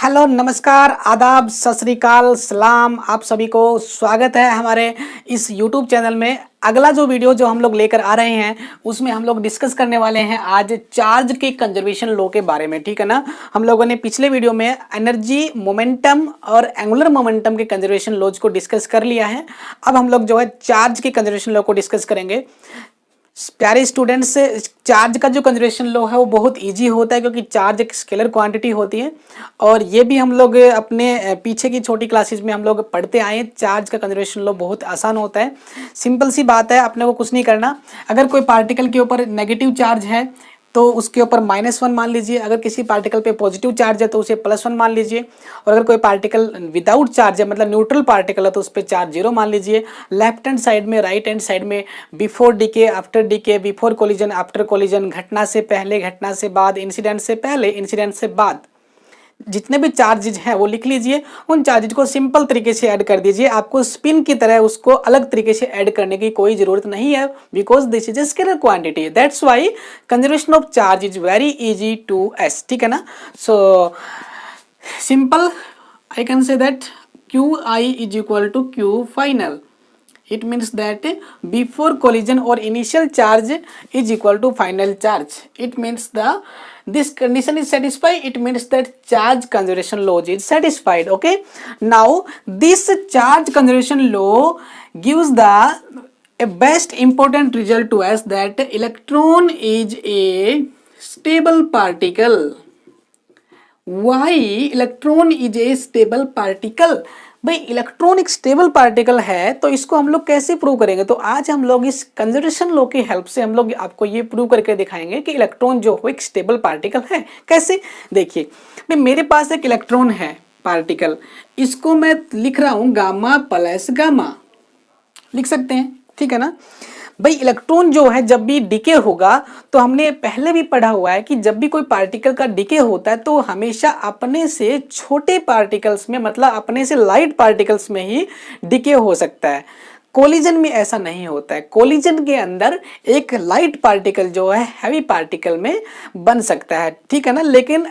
Hello, नमस्कार, आदाब, सत श्री अकाल, सलाम। आप सभी को स्वागत है हमारे इस YouTube चैनल में। अगला जो वीडियो जो हम लोग लेकर आ रहे हैं उसमें हम लोग डिस्कस करने वाले हैं आज चार्ज के कंजर्वेशन लॉ के बारे में, ठीक है ना। हम लोगों ने पिछले वीडियो में एनर्जी, मोमेंटम और एंगुलर मोमेंटम के कंजर्वेशन लॉज को डिस्कस कर लिया है। अब हम लोग जो है चार्ज के कंजर्वेशन लॉ को डिस्कस करेंगे। प्यारे स्टूडेंट्स, चार्ज का जो कंजर्वेशन लॉ है वो बहुत इजी होता है क्योंकि चार्ज एक स्केलर क्वांटिटी होती है और ये भी हम लोग अपने पीछे की छोटी क्लासेस में हम लोग पढ़ते आए हैं। चार्ज का कंजर्वेशन लॉ बहुत आसान होता है, सिंपल सी बात है, अपने को कुछ नहीं करना। अगर कोई पार्टिकल के ऊपर नेगेटिव चार्ज है तो उसके ऊपर -1 मान लीजिए, अगर किसी पार्टिकल पे पॉजिटिव चार्ज है तो उसे +1 मान लीजिए, और अगर कोई पार्टिकल विदाउट चार्ज है मतलब न्यूट्रल पार्टिकल है तो उस पर चार्ज 0 मान लीजिए। लेफ्ट हैंड साइड में, राइट हैंड साइड में before decay, after decay, before collision, after collision, घटना से पहले, घटना से बाद, इंसिडेंट से पहले, इंसिडेंट से बाद, जितने भी चार्जेज हैं वो लिख लीजिए। उन चार्जेज को सिंपल तरीके से ऐड कर दीजिए। आपको स्पिन की तरह उसको अलग तरीके से ऐड करने की कोई जरूरत नहीं है, because this is a scalar quantity. That's why conservation of charge is very easy to us, ठीक है ना। So simple I can say that QI is equal to Q final. It means that before collision or initial charge is equal to final charge. It means this condition is satisfied. It means that charge conservation law is satisfied. Okay. Now this charge conservation law gives the a best important result to us that electron is a stable particle. Why electron is a stable particle? भाई electron एक stable particle है तो इसको हम लोग कैसे prove करेंगे। तो आज हम लोग इस कंजर्वेशन लॉ की हेल्प से हम लोग आपको ये प्रूव करके दिखाएंगे कि इलेक्ट्रॉन जो हो एक स्टेबल पार्टिकल है। कैसे, देखिए भाई मेरे पास एक इलेक्ट्रॉन है पार्टिकल, इसको मैं लिख रहा हूं गामा प्लस गामा, लिख सकते हैं, ठीक है ना। भाई इलेक्ट्रॉन जो है जब भी डिके होगा तो हमने पहले भी पढ़ा हुआ है कि जब भी कोई पार्टिकल का डिके होता है तो हमेशा अपने से छोटे पार्टिकल्स में, मतलब अपने से लाइट पार्टिकल्स में ही डिके हो सकता है। कोलिजन में ऐसा नहीं होता है। कोलिजन के अंदर एक लाइट पार्टिकल जो है हैवी पार्टिकल में बन सकता है, ठीक है ना, लेकिन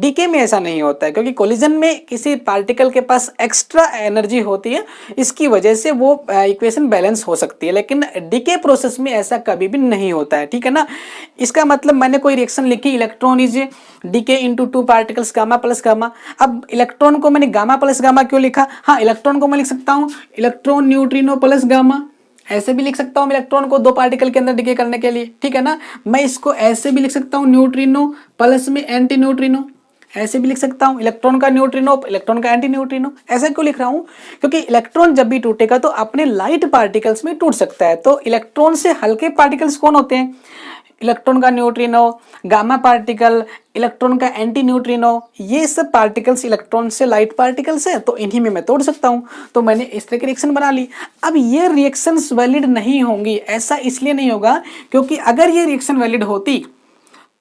डीके में ऐसा नहीं होता है क्योंकि कोलिजन में किसी पार्टिकल के पास एक्स्ट्रा एनर्जी होती है, इसकी वजह से वो इक्वेशन बैलेंस हो सकती है, लेकिन डीके प्रोसेस में ऐसा कभी भी नहीं होता है, ठीक है ना। इसका मतलब मैंने कोई रिएक्शन लिखी, electron is decay into 2 particles gamma plus gamma. अब इलेक्ट्रॉन को मैंने गामा प्लस गामा क्यों लिखा? हाँ, इलेक्ट्रॉन को मैं लिख सकता हूँ इलेक्ट्रॉन न्यूट्रिनो प्लस गामा, ऐसे भी लिख सकता हूँ इलेक्ट्रॉन को 2 पार्टिकल के अंदर डिके करने के लिए, ठीक है ना। मैं इसको ऐसे भी लिख सकता हूँ न्यूट्रिनो प्लस में एंटी न्यूट्रिनो, ऐसे भी लिख सकता हूँ इलेक्ट्रॉन का न्यूट्रिनो, इलेक्ट्रॉन का एंटी न्यूट्रिनो। ऐसा क्यों लिख रहा हूँ? क्योंकि इलेक्ट्रॉन जब भी टूटेगा तो अपने लाइट पार्टिकल्स में टूट सकता है। तो इलेक्ट्रॉन से हल्के पार्टिकल्स कौन होते हैं? इलेक्ट्रॉन का न्यूट्रिनो, गामा पार्टिकल, इलेक्ट्रॉन का एंटी न्यूट्रिनो, ये सब पार्टिकल्स इलेक्ट्रॉन से लाइट पार्टिकल्स हैं, तो इन्हीं में मैं तोड़ सकता हूँ। तो मैंने इस तरह की रिएक्शन बना ली। अब ये रिएक्शंस वैलिड नहीं होंगी, ऐसा इसलिए नहीं होगा क्योंकि अगर ये रिएक्शन वैलिड होती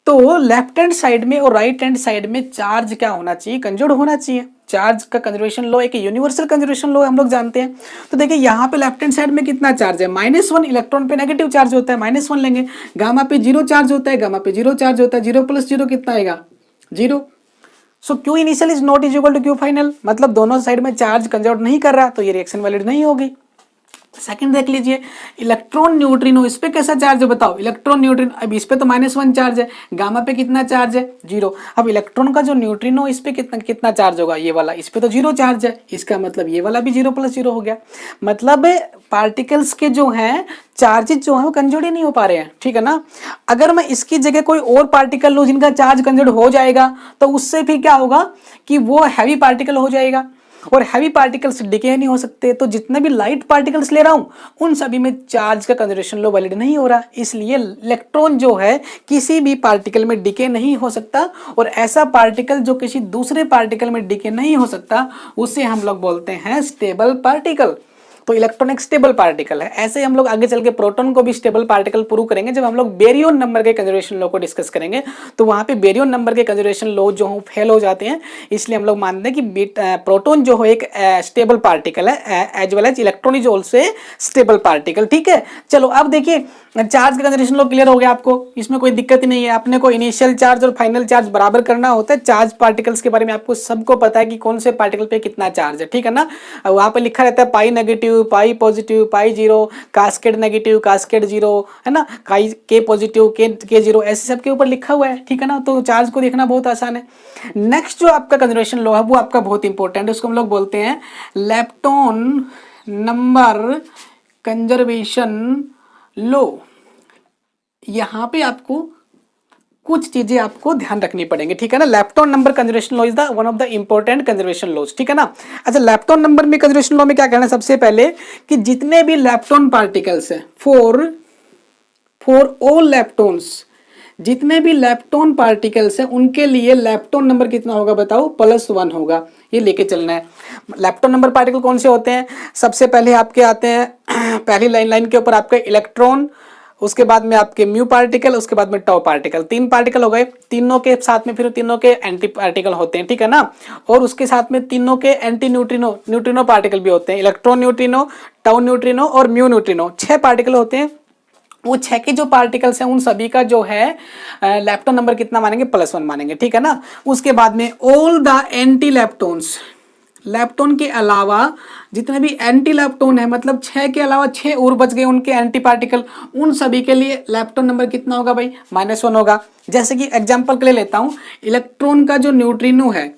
तो लेफ्ट हैंड साइड में और राइट हैंड साइड में चार्ज क्या होना चाहिए? कंजर्व्ड होना चाहिए। चार्ज का कंजर्वेशन लॉ एक यूनिवर्सल कंजर्वेशन लॉ हम लोग जानते हैं। तो देखिए यहाँ पे लेफ्ट हैंड साइड में कितना चार्ज है? -1। इलेक्ट्रॉन पे नेगेटिव चार्ज होता है, -1 लेंगे। गामा पे 0 चार्ज होता है, गामा पे 0 चार्ज होता है। 0 + 0 कितना आएगा? 0। So Q initial is not is equal to Q final, मतलब दोनों साइड में चार्ज कंजर्व नहीं कर रहा तो ये रिएक्शन वैलिड नहीं होगी। सेकंड देख लीजिए, इलेक्ट्रॉन न्यूट्रिनो, इस पे कैसा चार्ज है बताओ? इलेक्ट्रॉन न्यूट्रिनो, अब इस पे तो -1 चार्ज है, गामा पे कितना चार्ज है? 0। अब इलेक्ट्रॉन का जो न्यूट्रिनो इस पे कितना चार्ज होगा? ये वाला, इस पे तो 0 चार्ज है, इसका मतलब ये वाला भी 0 + 0 हो गया। मतलब पार्टिकल्स के जो हैं चार्जेस जो है वो कंजर्व ही नहीं हो पा रहे हैं, ठीक है ना। अगर मैं इसकी जगह कोई और पार्टिकल लूँ जिनका चार्ज कंजर्व हो जाएगा तो उससे फिर क्या होगा कि वो हैवी पार्टिकल हो जाएगा और हैवी पार्टिकल्स डिके नहीं हो सकते। तो जितने भी लाइट पार्टिकल्स ले रहा हूं उन सभी में चार्ज का कंजर्वेशन लॉ वैलिड नहीं हो रहा, इसलिए इलेक्ट्रॉन जो है किसी भी पार्टिकल में डिके नहीं हो सकता। और ऐसा पार्टिकल जो किसी दूसरे पार्टिकल में डिके नहीं हो सकता उसे हम लोग बोलते हैं स्टेबल पार्टिकल। तो इलेक्ट्रॉन एक स्टेबल पार्टिकल है। ऐसे ही हम लोग आगे चल के प्रोटॉन को भी स्टेबल पार्टिकल प्रूव करेंगे जब हम लोग बेरियन नंबर के कंजर्वेशन लॉ को डिस्कस करेंगे। तो वहाँ पे बेरियन नंबर के कंजर्वेशन लॉ जो हो फेल हो जाते हैं, इसलिए हम लोग मानते हैं कि प्रोटॉन जो है एक स्टेबल पार्टिकल है, as well as electron is also a stable particle. ठीक है, चलो अब देखिए चार्ज का कंजर्वेशन लॉ क्लियर हो गया आपको, इसमें कोई दिक्कत ही नहीं है। अपने को इनिशियल चार्ज और फाइनल चार्ज बराबर करना होता है। चार्ज पार्टिकल्स के बारे में आपको सबको पता है कि कौन से पार्टिकल पे कितना चार्ज है, ठीक है ना। वहाँ पे लिखा रहता है pi negative, pi positive, pi zero, cascade negative, cascade zero, है ना, के पॉजिटिव, के जीरो, ऐसे सब के ऊपर लिखा हुआ है, ठीक है ना। तो चार्ज को देखना बहुत आसान है। नेक्स्ट जो आपका कंजर्वेशन लॉ है वो आपका बहुत इंपॉर्टेंट है, उसको हम लोग बोलते हैं लेप्टॉन नंबर कंजर्वेशन लो। यहाँ पे आपको कुछ चीजें आपको ध्यान रखनी पड़ेंगी, ठीक है ना। Lepton number conservation law is the one of the important conservation laws, ठीक है ना। अच्छा, लेप्टॉन नंबर में कंजर्वेशन लॉ में क्या करना है, सबसे पहले कि जितने भी लेप्टॉन पार्टिकल्स है फॉर ऑल लेप्टॉन्स, जितने भी लेप्टॉन पार्टिकल्स हैं उनके लिए लेप्टॉन नंबर कितना होगा बताओ, +1 होगा। ये लेके चलना है। लेप्टॉन नंबर पार्टिकल कौन से होते हैं, सबसे पहले आपके आते हैं पहली लाइन के ऊपर आपके इलेक्ट्रॉन, उसके बाद में आपके म्यू पार्टिकल, उसके बाद में टाउ पार्टिकल। 3 पार्टिकल हो गए, तीनों के साथ में फिर तीनों के एंटी पार्टिकल होते हैं, ठीक है ना। और उसके साथ में तीनों के एंटी न्यूट्रिनो पार्टिकल भी होते हैं, इलेक्ट्रॉन न्यूट्रिनो, टाउ न्यूट्रिनो और म्यू न्यूट्रिनो। 6 पार्टिकल होते हैं। वो 6 के जो पार्टिकल्स हैं उन सभी का जो है लेप्टॉन नंबर कितना मानेंगे, +1 मानेंगे, ठीक है ना। उसके बाद में all the anti leptons, lepton के अलावा जितने भी एंटी लेप्टॉन है, मतलब 6 के अलावा 6 और बच गए उनके एंटी पार्टिकल, उन सभी के लिए लेप्टॉन नंबर कितना होगा भाई, -1 होगा। जैसे कि एग्जांपल के लिए लेता हूं, इलेक्ट्रॉन का जो न्यूट्रिनो है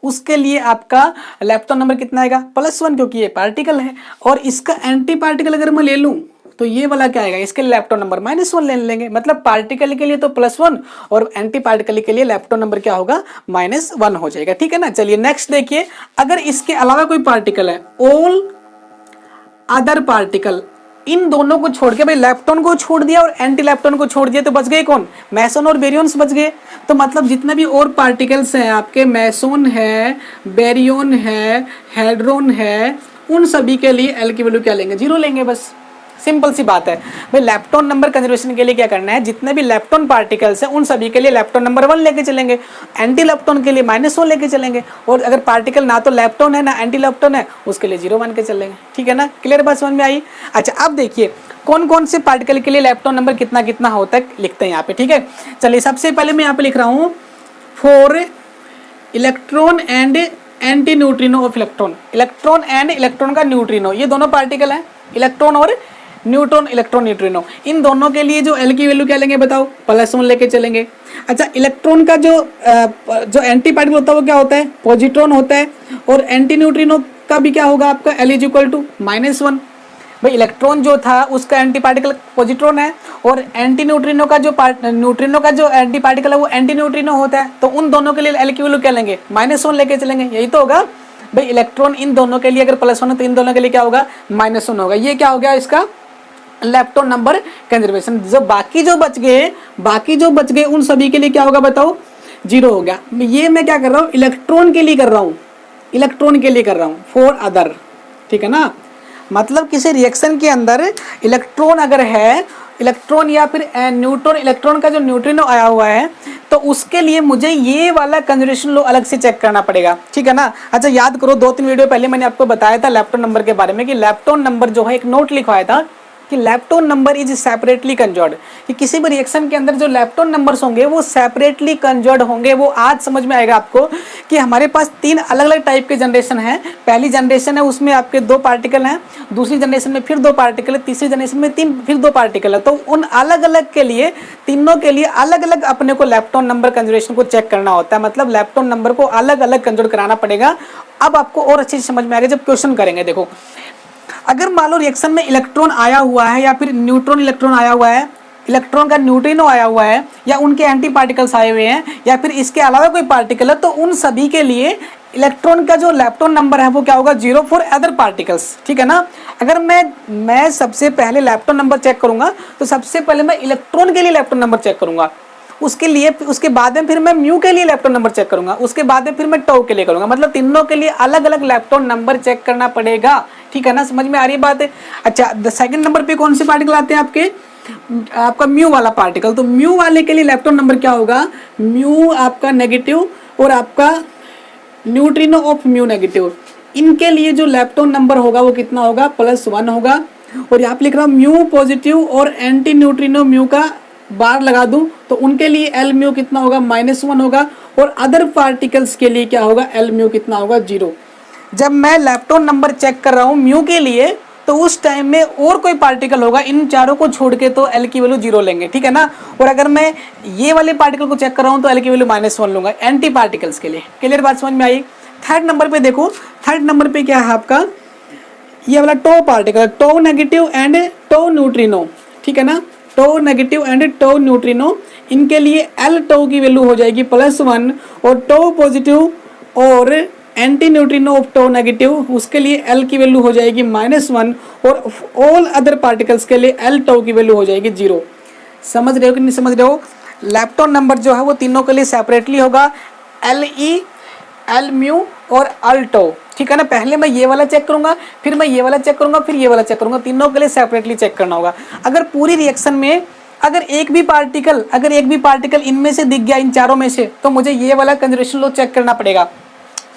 उसके लिए आपका लेप्टॉन नंबर कितना आएगा, +1, क्योंकि ये पार्टिकल है। और इसका एंटी पार्टिकल अगर मैं ले लूं तो ये वाला क्या आएगा, इसके लिए लेप्टॉन नंबर -1 ले लेंगे। मतलब पार्टिकल के लिए तो +1 और एंटी पार्टिकल के लिए लेप्टॉन नंबर क्या होगा, -1 हो जाएगा, ठीक है ना। चलिए नेक्स्ट देखिए, अगर इसके अलावा कोई पार्टिकल है, ऑल अदर पार्टिकल, इन दोनों को छोड़ के, भाई लेप्टॉन को छोड़ दिया और एंटी लेप्टॉन को छोड़ दिया, तो बच गए कौन, मेसोन और बेरियंस बच गए। तो मतलब जितने भी और पार्टिकल्स हैं आपके, मेसोन है, बेरियन है, हेड्रोन है, उन सभी के लिए एल की वैल्यू क्या लेंगे, 0 लेंगे, बस सिंपल सी बात है। भाई लेप्टॉन नंबर कंजर्वेशन के लिए क्या करना है, जितने भी लेप्टॉन पार्टिकल्स हैं उन सभी के लिए लेप्टॉन नंबर 1 लेके चलेंगे, एंटी लेप्टॉन के लिए -1 लेके चलेंगे, और अगर पार्टिकल ना तो लेप्टॉन है ना एंटी लेप्टॉन है उसके लिए 0 मान के चलेंगे, ठीक है ना। क्लियर बात समझ में आई। अच्छा, अब देखिए कौन कौन से पार्टिकल के लिए लेप्टॉन नंबर कितना कितना होता है, लिखते हैं यहाँ पे, ठीक है। चलिए सबसे पहले मैं यहाँ पे लिख रहा हूँ for electron and anti neutrino of electron, electron and electron का न्यूट्रिनो, ये दोनों पार्टिकल है, इलेक्ट्रॉन और न्यूट्रॉन, इलेक्ट्रॉन न्यूट्रिनो, इन दोनों के लिए जो एल की वैल्यू क्या लेंगे बताओ, +1 लेके चलेंगे। अच्छा, इलेक्ट्रॉन का जो एंटी पार्टिकल होता है वो क्या होता है, पॉजिट्रॉन होता है, और एंटी न्यूट्रिनो का भी क्या होगा आपका, L = -1। भाई इलेक्ट्रॉन जो था उसका एंटी पार्टिकल पॉजिट्रॉन है, और एंटी न्यूट्रिनो का जो न्यूट्रिनो का जो एंटी पार्टिकल है वो एंटी न्यूट्रिनो होता है। तो उन दोनों के लिए एल की वैल्यू क्या लेंगे, -1 लेके चलेंगे, यही तो होगा भाई। इलेक्ट्रॉन इन दोनों के लिए अगर +1 है तो इन दोनों के लिए क्या होगा, -1 होगा। ये क्या हो गया इसका लेप्टॉन नंबर कंजर्वेशन। जो बाकी जो बच गए उन सभी के लिए क्या होगा बताओ, 0 हो गया। ये मैं क्या कर रहा हूँ, इलेक्ट्रॉन के लिए कर रहा हूँ, फॉर अदर, ठीक है ना। मतलब किसी रिएक्शन के अंदर इलेक्ट्रॉन अगर है, इलेक्ट्रॉन या फिर न्यूट्रॉन, इलेक्ट्रॉन का जो न्यूट्रिनो आया हुआ है, तो उसके लिए मुझे ये वाला कंजर्वेशन लॉ अलग से चेक करना पड़ेगा, ठीक है ना। अच्छा, याद करो 2-3 वीडियो पहले मैंने आपको बताया था लेप्टॉन नंबर के बारे में, कि लेप्टॉन नंबर जो है, एक नोट लिखवाया था कि lepton number is separately conserved, कि किसी भी रिएक्शन के अंदर जो लेप्टॉन नंबर्स होंगे वो सेपरेटली कंजर्व्ड होंगे। वो आज समझ में आएगा आपको कि हमारे पास 3 अलग अलग टाइप के जनरेशन हैं। पहली जनरेशन है उसमें आपके 2 पार्टिकल हैं, दूसरी जनरेशन में फिर 2 पार्टिकल है, तीसरी जनरेशन में फिर 2 पार्टिकल है। तो उन अलग अलग के लिए, तीनों के लिए अलग अलग अपने को लेप्टॉन नंबर कंजर्वेशन को चेक करना होता है, मतलब लेप्टॉन नंबर को अलग अलग कंजर्व कराना पड़ेगा। अब आपको और अच्छे से समझ में आएगा जब क्वेश्चन करेंगे। देखो, अगर मान लो रिएक्शन में इलेक्ट्रॉन आया हुआ है, या फिर न्यूट्रॉन इलेक्ट्रॉन आया हुआ है, इलेक्ट्रॉन का न्यूट्रिनो आया हुआ है, या उनके एंटी पार्टिकल्स आए हुए हैं, या फिर इसके अलावा कोई पार्टिकल है, तो उन सभी के लिए इलेक्ट्रॉन का जो लेप्टॉन नंबर है वो क्या होगा, 0 फॉर अदर पार्टिकल्स, ठीक है ना। अगर मैं सबसे पहले लेप्टॉन नंबर चेक करूंगा तो सबसे पहले मैं इलेक्ट्रॉन के लिए लेप्टॉन नंबर चेक करूंगा, उसके बाद में फिर मैं म्यू के लिए लेप्टॉन नंबर चेक करूंगा, उसके बाद में फिर मैं टाउ के लिए करूंगा। मतलब तीनों के लिए अलग अलग लेप्टॉन नंबर चेक करना पड़ेगा। ठीक है ना, समझ में आ रही है बात है। अच्छा सेकंड नंबर पे कौन से पार्टिकल आते हैं आपके, आपका म्यू वाला पार्टिकल। तो म्यू वाले के लिए इलेक्ट्रॉन नंबर क्या होगा, म्यू आपका नेगेटिव और आपका न्यूट्रिनो ऑफ म्यू नेगेटिव, इनके लिए जो इलेक्ट्रॉन नंबर होगा वो कितना होगा, +1 होगा। और यहाँ पे लिख रहा हूँ म्यू पॉजिटिव और एंटी न्यूट्रिनो म्यू का बार लगा दूं तो उनके लिए एल म्यू कितना होगा, -1 होगा। और अदर पार्टिकल्स के लिए क्या होगा, एल म्यू कितना होगा, 0। जब मैं इलेक्ट्रॉन नंबर चेक कर रहा हूँ म्यू के लिए तो उस टाइम में और कोई पार्टिकल होगा इन चारों को छोड़ के तो एल की वैल्यू 0 लेंगे, ठीक है ना। और अगर मैं ये वाले पार्टिकल को चेक कर रहा हूँ तो एल की वैल्यू -1 लूंगा एंटी पार्टिकल्स के लिए। क्लियर बात समझ में आई। थर्ड नंबर पे देखो, थर्ड नंबर पे क्या है आपका, ये वाला tau particle, tau negative and tau neutrino, ठीक है ना, tau negative and tau neutrino, इनके लिए एल टो की वैल्यू हो जाएगी +1 और टो पॉजिटिव और anti neutrino of tau negative उसके लिए एल की वैल्यू हो जाएगी -1 और ऑल अदर पार्टिकल्स के लिए एल टो की वैल्यू हो जाएगी 0। समझ रहे हो कि नहीं समझ रहे हो। इलेक्ट्रॉन नंबर जो है वो तीनों के लिए सेपरेटली होगा, LE, एल म्यू और एल टो, ठीक है ना। पहले मैं ये वाला चेक करूंगा, फिर मैं ये वाला चेक करूंगा, फिर ये वाला चेक करूंगा, तीनों के लिए सेपरेटली चेक करना होगा। अगर पूरी रिएक्शन में अगर एक भी पार्टिकल इनमें से दिख गया, इन चारों में से, तो मुझे ये वाला कंजर्वेशन लॉ चेक करना पड़ेगा।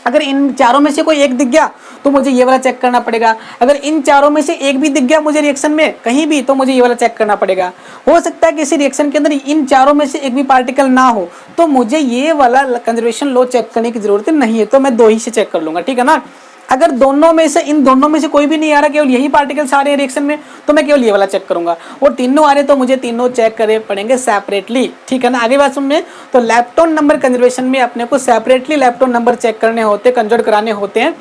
अगर इन चारों में से कोई एक दिख गया तो मुझे ये वाला चेक करना पड़ेगा। अगर इन चारों में से एक भी दिख गया मुझे रिएक्शन में कहीं भी तो मुझे ये वाला चेक करना पड़ेगा। हो सकता है किसी रिएक्शन के अंदर इन चारों में से एक भी पार्टिकल ना हो तो मुझे ये वाला कंजर्वेशन लॉ चेक करने की जरूरत नहीं है, तो मैं 2 ही से चेक कर लूंगा, ठीक है ना। अगर दोनों में से इन दोनों में से कोई भी नहीं आ रहा, केवल यही पार्टिकल्स आ रहे हैं रिएक्शन में, तो मैं केवल ये वाला चेक करूंगा। और तीनों आ रहे तो मुझे तीनों चेक करने पड़ेंगे सेपरेटली, ठीक है ना। आगे बात सुनिए, तो इलेक्ट्रॉन नंबर कंजर्वेशन में अपने को सेपरेटली इलेक्ट्रॉन नंबर चेक करने होते हैं, कंजर्व कराने होते हैं।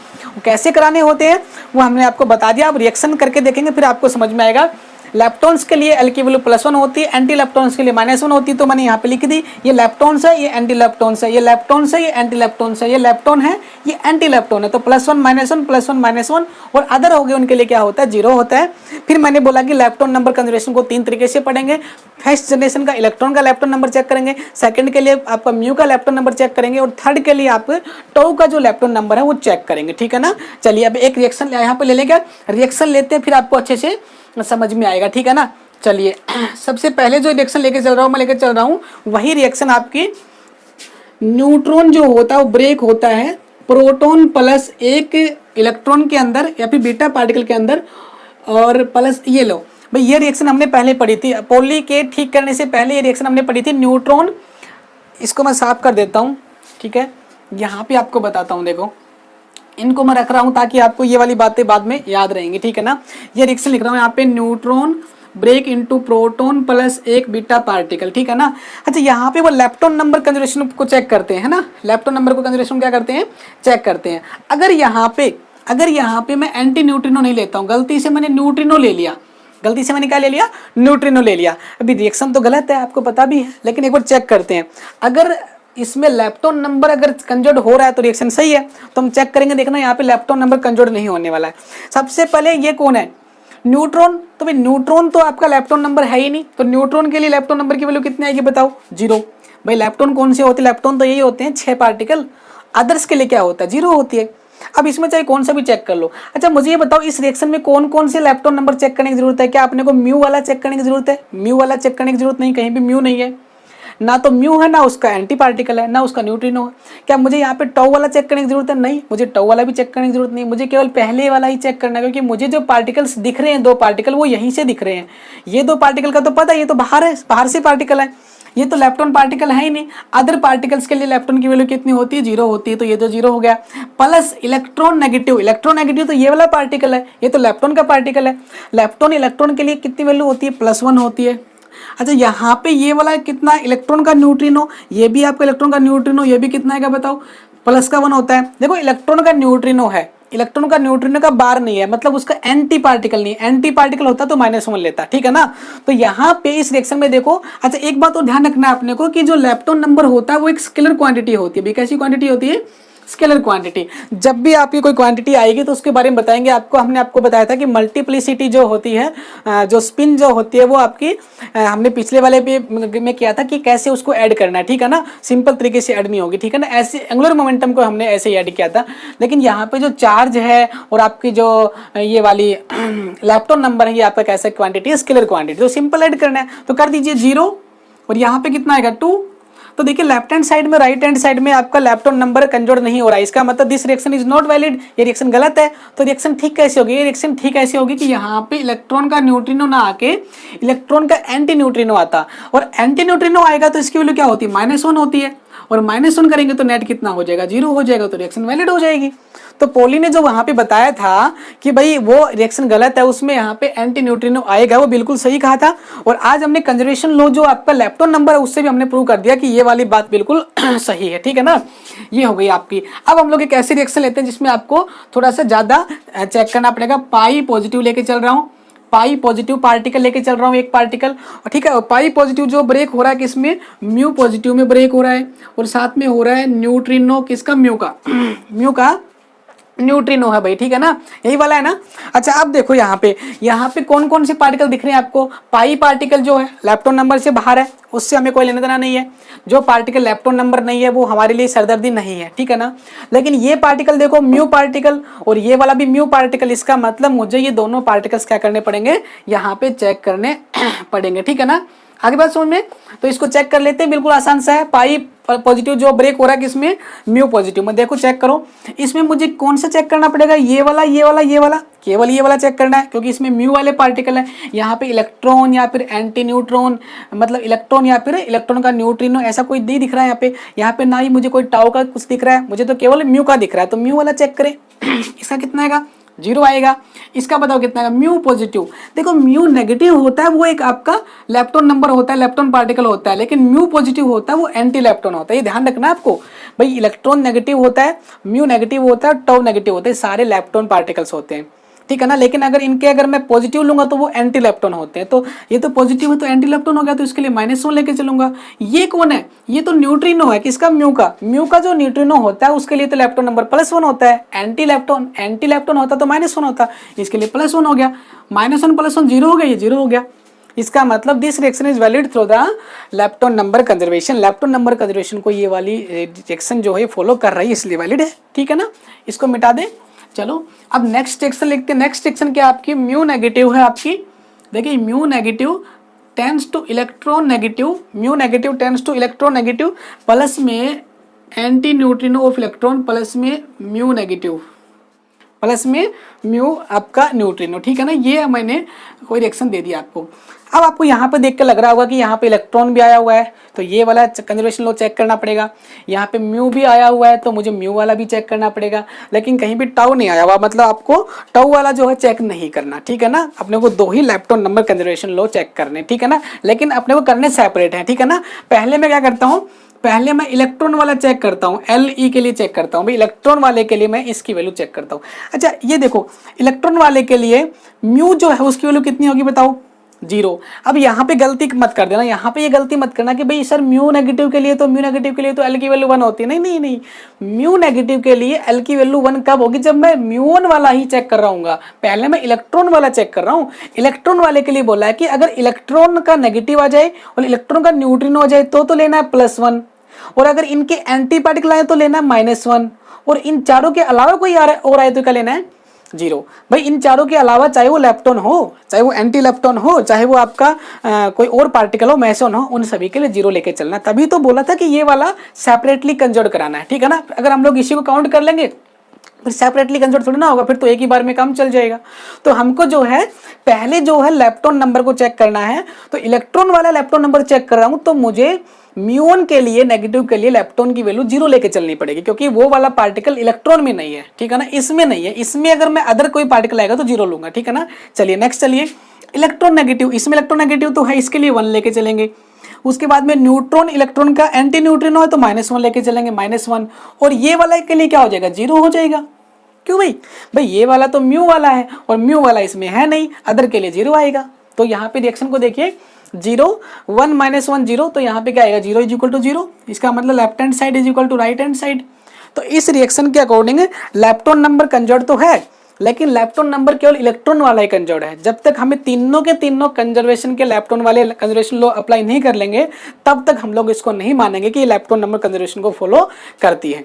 कैसे कराने होते हैं वो हमने आपको बता दिया, आप रिएक्शन करके देखेंगे फिर आपको समझ में आएगा। लेप्टॉन्स के लिए एल की वैल्यू +1 होती है, एंटी लेप्टॉन्स के लिए -1 होती है। तो मैंने यहाँ पे लिख दी, ये लेप्टॉन्स है, ये एंटी लेप्टॉन्स है, ये लेप्टॉन्स है, ये एंटी लेप्टॉन्स है, ये लेप्टॉन है, ये एंटी लेप्टॉन है। तो +1 -1 +1 -1 और अदर हो गए, उनके लिए क्या होता है, 0 होता है। फिर मैंने बोला कि लेप्टॉन नंबर कंजर्वेशन को 3 तरीके से पढ़ेंगे। फर्स्ट जनरेशन का इलेक्ट्रॉन का लेप्टॉन नंबर चेक करेंगे, सेकंड के लिए आपका म्यू का लेप्टॉन नंबर चेक करेंगे और थर्ड के लिए आप टो का जो लेप्टॉन नंबर है वो चेक करेंगे, ठीक है ना। चलिए अब एक रिएक्शन यहाँ पे ले लेंगे, रिएक्शन लेते हैं फिर आपको अच्छे से समझ में आएगा, ठीक है ना। चलिए सबसे पहले जो रिएक्शन लेके चल रहा हूँ, मैं लेके चल रहा हूँ वही रिएक्शन आपकी न्यूट्रॉन जो होता है वो ब्रेक होता है प्रोटॉन प्लस एक इलेक्ट्रॉन के अंदर या फिर बीटा पार्टिकल के अंदर और प्लस ये लो भाई, ये रिएक्शन हमने पहले पढ़ी थी पॉली के ठीक करने से पहले। ये रिएक्शन हमने पढ़ी थी न्यूट्रॉन, इसको मैं साफ कर देता हूँ, ठीक है। यहाँ पे आपको बताता हूँ, देखो इनको मैं रख रहा हूँ ताकि आपको ये वाली बातें बाद में याद रहेंगी, ठीक है ना। ये रिएक्शन लिख रहा हूँ यहाँ पे, neutron break into proton plus एक बीटा पार्टिकल, ठीक है ना। अच्छा यहाँ पे वो लेप्टॉन नंबर कंजर्वेशन को चेक करते हैं ना, लेप्टॉन नंबर को कंजर्वेशन क्या करते हैं, चेक करते हैं। अगर यहाँ पे मैं एंटी न्यूट्रिनो नहीं लेता हूँ, गलती से मैंने न्यूट्रिनो ले लिया, गलती से मैंने क्या ले लिया, न्यूट्रिनो ले लिया। अभी रिएक्शन तो गलत है, आपको पता भी है, लेकिन एक बार चेक करते हैं। अगर इसमें लेप्टॉन नंबर अगर कंजर्ड हो रहा है तो रिएक्शन सही है, तो हम चेक करेंगे, देखना यहाँ पे लेप्टॉन नंबर कंजर्ड नहीं होने वाला है। सबसे पहले ये कौन है, न्यूट्रॉन। तो भाई न्यूट्रॉन तो आपका लेप्टॉन नंबर है ही नहीं, तो न्यूट्रॉन के लिए लेप्टॉन नंबर की वैल्यू कितनी आएगी बताओ, 0। भाई लेप्टॉन कौन से होते हैं, लेप्टॉन तो यही होते हैं 6 पार्टिकल, अदर्स के लिए क्या होता है, 0 होती है। अब इसमें चाहे कौन सा भी चेक कर लो। अच्छा मुझे ये बताओ इस रिएक्शन में कौन कौन से लेप्टॉन नंबर चेक करने की जरूरत है, क्या आपने को म्यू वाला चेक करने की जरूरत है, म्यू वाला चेक करने की जरूरत नहीं, कहीं भी म्यू नहीं है, ना तो म्यू है, ना उसका एंटी पार्टिकल है, ना उसका न्यूट्रिनो है। क्या मुझे यहाँ पे टो वाला चेक करने की जरूरत है, नहीं, मुझे टो वाला भी चेक करने की जरूरत नहीं, मुझे केवल पहले वाला ही चेक करना है, क्योंकि मुझे जो पार्टिकल्स दिख रहे हैं 2 पार्टिकल वो यहीं से दिख रहे हैं। ये 2 पार्टिकल का तो पता है, ये तो बाहर है, बाहर से पार्टिकल है, ये तो लेप्टॉन पार्टिकल है ही नहीं। अदर पार्टिकल्स के लिए लेप्टॉन की वैल्यू कितनी होती है, 0 होती है, तो ये तो 0 हो गया। प्लस इलेक्ट्रॉन नेगेटिव तो ये वाला पार्टिकल है, ये तो लेप्टॉन का पार्टिकल है। लेप्टॉन इलेक्ट्रॉन के लिए कितनी वैल्यू होती है, +1 होती है। अच्छा यहाँ पे ये वाला कितना, इलेक्ट्रॉन का न्यूट्रिनो, ये भी आपका इलेक्ट्रॉन का न्यूट्रिनो, ये भी कितना है क्या बताओ, +1 होता है। देखो इलेक्ट्रॉन का न्यूट्रिनो है, इलेक्ट्रॉन का न्यूट्रिनो का बार नहीं है, मतलब उसका एंटी पार्टिकल नहीं है, एंटी पार्टिकल होता तो -1 लेता, ठीक है ना। तो यहाँ पे इस रिएक्शन में देखो, अच्छा एक बात तो ध्यान रखना है अपने को कि जो लेप्टॉन नंबर होता है वो एक स्केलर क्वांटिटी होती है, कैसी क्वांटिटी होती है, स्केलर क्वांटिटी। जब भी आपकी कोई क्वांटिटी आएगी तो उसके बारे में बताएंगे आपको। हमने आपको बताया था कि मल्टीप्लिसिटी जो होती है, जो स्पिन जो होती है वो आपकी, हमने पिछले वाले पे में किया था कि कैसे उसको ऐड करना है, ठीक है ना। सिंपल तरीके से ऐड नहीं होगी, ठीक है ना। ऐसे एंगुलर मोमेंटम को हमने ऐसे ही ऐड किया था। लेकिन यहाँ पे जो चार्ज है और आपकी जो ये वाली लैप्टॉन नंबर है, ये आपका कैसा क्वांटिटी है, स्केलर क्वांटिटी। तो सिंपल ऐड करना है तो कर दीजिए 0 और यहाँ पे कितना आएगा 2। तो देखिए लेफ्ट हैंड साइड में राइट हैंड साइड में आपका लैप्टॉन नंबर कंजोड़ नहीं हो रहा है, इसका मतलब this reaction is not valid, ये रिएक्शन गलत है। तो रिएक्शन ठीक कैसे होगी? ये रिएक्शन ठीक ऐसे होगी कि यहाँ पे इलेक्ट्रॉन का न्यूट्रिनो ना आके इलेक्ट्रॉन का एंटी न्यूट्रिनो आता, और एंटी न्यूट्रिनो आएगा तो इसकी वैल्यू क्या होती है? -1 होती है, और -1 करेंगे तो नेट कितना हो जाएगा? 0 हो जाएगा, तो रिएक्शन वैलिड हो जाएगी। तो पोली ने जो वहां पे बताया था कि भाई वो रिएक्शन गलत है, उसमें यहाँ पे एंटी न्यूट्रिनो आएगा, वो बिल्कुल सही कहा था। और आज हमने कंजर्वेशन लॉ जो आपका लैप्टॉन नंबर है उससे भी हमने प्रूव कर दिया कि ये वाली बात बिल्कुल सही है, ठीक है ना। ये हो गई आपकी। अब हम लोग एक ऐसी रिएक्शन लेते हैं जिसमें आपको थोड़ा सा ज्यादा चेक करना पड़ेगा। पाई पॉजिटिव लेके चल रहा हूँ, पाई पॉजिटिव पार्टिकल लेके चल रहा हूँ, एक पार्टिकल, ठीक है। पाई पॉजिटिव जो ब्रेक हो रहा है किसमें? म्यू पॉजिटिव में ब्रेक हो रहा है, और साथ में हो रहा है न्यूट्रिनो किसका? म्यू का म्यू का न्यूट्रिनो है भाई, ठीक है ना, यही वाला है ना। अच्छा अब देखो यहाँ पे कौन कौन से पार्टिकल दिख रहे हैं आपको? पाई पार्टिकल जो है लैप्टॉन नंबर से बाहर है, उससे हमें कोई लेना देना नहीं है। जो पार्टिकल लैप्टॉन नंबर नहीं है वो हमारे लिए सरदर्दी नहीं है, ठीक है ना। लेकिन ये पार्टिकल देखो म्यू पार्टिकल, और ये वाला भी म्यू पार्टिकल, इसका मतलब मुझे ये दोनों पार्टिकल्स क्या करने पड़ेंगे? यहाँ पे चेक करने पड़ेंगे, ठीक है ना। आगे बात समझ में, तो इसको चेक कर लेते हैं, बिल्कुल आसान सा है। पाई पॉजिटिव जो ब्रेक हो रहा है किसमें? म्यू पॉजिटिव में। देखो चेक करो, इसमें मुझे कौन सा चेक करना पड़ेगा? ये वाला, ये वाला, ये वाला, केवल ये वाला चेक करना है, क्योंकि इसमें म्यू वाले पार्टिकल है। यहाँ पे इलेक्ट्रॉन या फिर एंटी न्यूट्रॉन, मतलब इलेक्ट्रॉन या फिर इलेक्ट्रॉन का न्यूट्रिनो, ऐसा कोई नहीं दिख रहा है यहाँ पे ना ही मुझे कोई टाउ का कुछ दिख रहा है, मुझे तो केवल म्यू का दिख रहा है। तो म्यू वाला चेक करें इसका कितना आएगा? 0 आएगा। इसका बताओ कितना आएगा? Mu positive. देखो म्यू नेगेटिव होता है वो एक आपका लैप्टॉन नंबर होता है, लैप्टॉन पार्टिकल होता है, लेकिन म्यू पॉजिटिव होता है वो एंटी लैप्टॉन होता है। ये ध्यान रखना है आपको भाई, इलेक्ट्रॉन नेगेटिव होता है, म्यू नेगेटिव होता है, टाउ नेगेटिव होता है, सारे लैप्टॉन पार्टिकल्स होते हैं, ठीक है ना। लेकिन अगर मैं पॉजिटिव लूंगा तो वो एंटी लैप्टॉन होते हैं। तो ये तो पॉजिटिव है तो एंटी लैप्टॉन हो गया, तो इसके लिए -1 लेके चलूंगा। ये कौन है? ये तो न्यूट्रिनो है, किसका? म्यू का। म्यू का जो न्यूट्रिनो होता है उसके लिए तो लैप्टॉन नंबर +1 होता है। एंटी लैप्टॉन होता तो -1 होता, इसके लिए +1 हो गया। -1 +1 0 हो गया, ये 0 हो गया। इसका मतलब this reaction is valid through the lepton number conservation. Lepton number conservation को ये वाली रिएक्शन जो है फॉलो कर रही है, इसलिए वैलिड है, ठीक है ना। इसको मिटा दें। चलो अब नेक्स्ट रिएक्शन लिखते हैं। नेक्स्ट रिएक्शन क्या आपकी? म्यू नेगेटिव है आपकी। देखिए mu negative tends to electron negative, mu negative tends to electron negative, plus में anti neutrino of electron, plus में म्यू नेगेटिव, प्लस में म्यू आपका न्यूट्रिनो, ठीक है ना। ये मैंने कोई रिएक्शन दे दिया आपको। अब आपको यहाँ पे देख कर लग रहा होगा कि यहाँ पे इलेक्ट्रॉन भी आया हुआ है, तो ये वाला कंजर्वेशन लॉ चेक करना पड़ेगा। यहाँ पे म्यू भी आया हुआ है तो मुझे म्यू वाला भी चेक करना पड़ेगा। लेकिन कहीं भी टाउ नहीं आया हुआ, मतलब आपको टाउ वाला जो है चेक नहीं करना, ठीक है ना। अपने को 2 ही लैप्टॉन नंबर कंजर्वेशन लॉ चेक करने, ठीक है ना। लेकिन अपने को करने सेपरेट है, ठीक है ना। पहले मैं क्या करता हूँ? पहले मैं इलेक्ट्रॉन वाला चेक करता हूँ, LE के लिए चेक करता हूँ भाई। इलेक्ट्रॉन वाले के लिए मैं इसकी वैल्यू चेक करता हूँ। अच्छा ये देखो, इलेक्ट्रॉन वाले के लिए म्यू जो है उसकी वैल्यू कितनी होगी बताओ? 0। अब यहाँ पे गलती मत कर देना, यहाँ पे ये गलती मत करना कि भाई सर म्यू नेगेटिव के लिए तो L की वैल्यू 1 होती है। नहीं, म्यू नेगेटिव के लिए L की वैल्यू 1 कब होगी? जब मैं म्यू1 वाला ही चेक कर रहा हूँ। पहले मैं इलेक्ट्रॉन वाला चेक कर रहा हूँ। इलेक्ट्रॉन वाले के लिए बोला है कि अगर इलेक्ट्रॉन का नेगेटिव आ जाए और इलेक्ट्रॉन का न्यूट्रिनो आ जाए तो लेना है +1, और अगर इनके एंटी पार्टिकल आए तो लेना है -1, और इन चारों के अलावा कोई और आए तो क्या लेना है? 0। भाई इन चारों के अलावा चाहे वो लैप्टॉन हो, चाहे वो एंटी लैप्टॉन हो, चाहे वो आपका कोई और पार्टिकल हो, मेसोन हो, उन सभी के लिए 0 लेके चलना। तभी तो बोला था कि ये वाला सेपरेटली कंजर्व कराना है, ठीक है ना। अगर हम लोग इसी को काउंट कर लेंगे फिर सेपरेटली कंजर्व थोड़ी ना होगा, फिर तो एक ही बार में काम चल जाएगा। तो हमको जो है पहले जो है लैप्टॉन नंबर को चेक करना है। तो इलेक्ट्रॉन वाला लैप्टॉन नंबर चेक कर रहा हूं तो मुझे म्यून के लिए, नेगेटिव के लिए लैप्टॉन की वैल्यू 0 लेके चलनी पड़ेगी, क्योंकि वो वाला पार्टिकल इलेक्ट्रॉन में नहीं है, ठीक है ना, इसमें नहीं है। इसमें अगर मैं अदर कोई पार्टिकल आएगा तो 0 लूंगा, ठीक है ना। चलिए नेक्स्ट, चलिए इलेक्ट्रॉन नेगेटिव, इसमें इलेक्ट्रॉन नेगेटिव तो है, इसके लिए 1 लेके चलेंगे। उसके बाद में न्यूट्रॉन इलेक्ट्रॉन का एंटी न्यूट्रिनो है तो -1 लेके चलेंगे, -1। और ये वाला के लिए क्या हो जाएगा? 0 हो जाएगा। क्यों भाई ये वाला तो म्यू वाला है और म्यू वाला इसमें है नहीं, अदर के लिए 0 आएगा। तो यहाँ पे रिएक्शन को देखिए, 0 1 -1 0, तो यहाँ पे क्या आएगा? 0 = 0। इसका मतलब left hand side is equal to right hand side. तो इस रिएक्शन के अकॉर्डिंग लेप्टोन नंबर कंजर्व तो है, लेकिन लेप्टोन नंबर केवल इलेक्ट्रॉन वाला ही कंजर्व है। जब तक हमें तीनों के तीनों कंजर्वेशन के लेप्टोन वाले कंजर्वेशन लॉ अप्लाई नहीं कर लेंगे, तब तक हम लोग इसको नहीं मानेंगे कि लेप्टोन नंबर कंजर्वेशन को फॉलो करती है।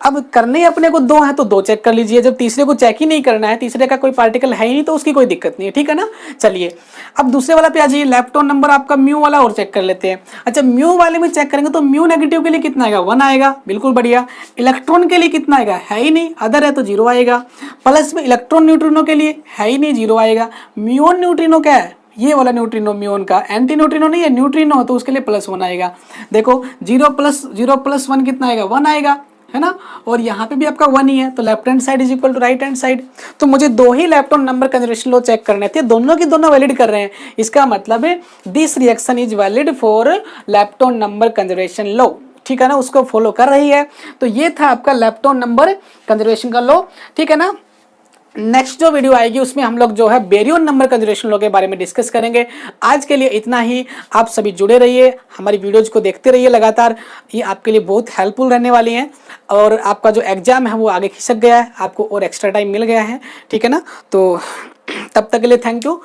अब करने अपने को दो है तो दो चेक कर लीजिए, जब तीसरे को चेक ही नहीं करना है, तीसरे का कोई पार्टिकल है ही नहीं, तो उसकी कोई दिक्कत नहीं है, ठीक है ना। चलिए अब दूसरे वाला पे आ जाइए, लेप्टोन नंबर आपका म्यू वाला और चेक कर लेते हैं। अच्छा, म्यू वाले में चेक करेंगे तो म्यू नेगेटिव के लिए कितना आएगा, 1 आएगा, बिल्कुल बढ़िया। इलेक्ट्रॉन के लिए कितना आएगा, है ही नहीं, अदर है तो 0 आएगा। प्लस में इलेक्ट्रॉन न्यूट्रिनो के लिए है ही नहीं, 0 आएगा। म्यून न्यूट्रिनो क्या है, ये वाला न्यूट्रिनो म्यून का, एंटी न्यूट्रिनो नहीं है, न्यूट्रिनो, तो उसके लिए +1 आएगा। देखो 0 + 1 कितना आएगा, 1 आएगा, है ना। और यहाँ पे भी आपका 1 ही है, तो left hand side is equal to right hand side. तो मुझे दो ही lepton number conservation law check करने थे, दोनों की दोनों वैलिड कर रहे हैं। इसका मतलब है this reaction is valid for lepton number conservation law, ठीक है ना, उसको फॉलो कर रही है। तो ये था आपका लेप्टोन नंबर कंजर्वेशन का लॉ, ठीक है ना। नेक्स्ट जो वीडियो आएगी उसमें हम लोग जो है बेरियन नंबर कंजर्वेशन लॉ के बारे में डिस्कस करेंगे। आज के लिए इतना ही। आप सभी जुड़े रहिए, हमारी वीडियोज को देखते रहिए लगातार, ये आपके लिए बहुत हेल्पफुल रहने वाली हैं। और आपका जो एग्जाम है वो आगे खिसक गया है, आपको और एक्स्ट्रा टाइम मिल गया है, ठीक है ना। तो तब तक के लिए थैंक यू।